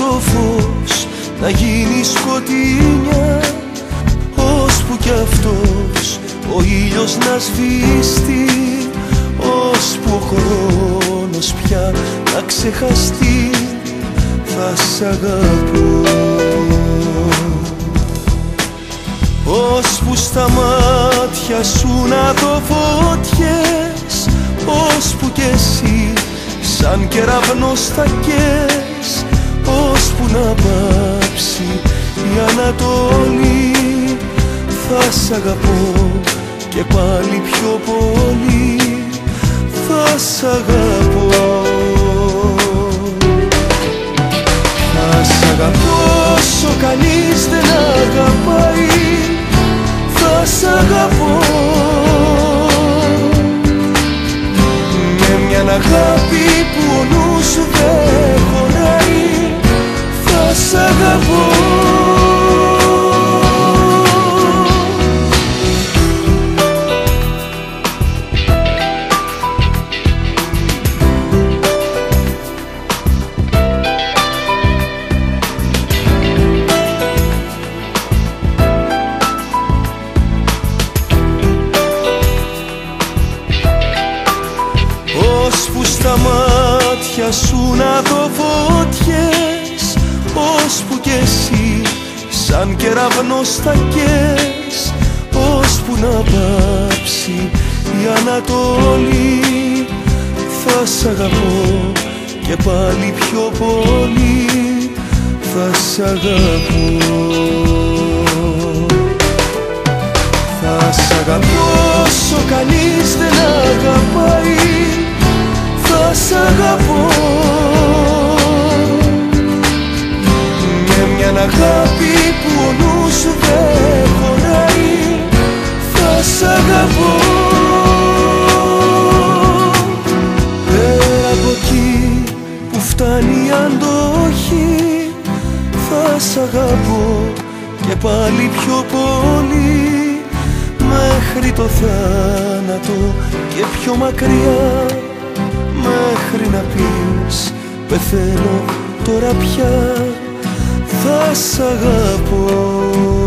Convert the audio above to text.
το φως να γίνει σκοτεινιά, ώσπου κι αυτός ο ήλιος να σβήσει, ώσπου ο χρόνος πια να ξεχαστεί. Θα σ' αγαπώ ώσπου στα μάτια σου να δω φωτιές, ώσπου κι εσύ σαν κεραυνός θα καις, ώσπου να πάψει η Ανατολή. Θα σ' αγαπώ και πάλι πιο πολύ, θα σ' αγαπώ. Θα σ' αγαπώ όσο κανείς δεν αγαπάει, θα σ' αγαπώ με μιαν αγάπη που ο νους σου δεν χωράει. Θα σ' αγαπώ. Ώσπου στα μάτια σου να δω φωτιές, ώσπου κι εσύ σαν κεραυνός θα καις, ώσπου να πάψει η Ανατολή. Θα σ' αγαπώ και πάλι πιο πολύ, θα σ' αγαπώ. Θα σ' αγαπώ όσο κανείς δεν αγαπάει, θα σ' αγαπώ με μιαν αγάπη που ο νους σου δεν χωράει. Θα σ' αγαπώ. Πέρα από εκεί που φτάνει η αντοχή, θα σ' αγαπώ και πάλι πιο πολύ, μέχρι το θάνατο και πιο μακριά, μέχρι να πεις πεθαίνω τώρα πια. Θα σ' αγαπώ.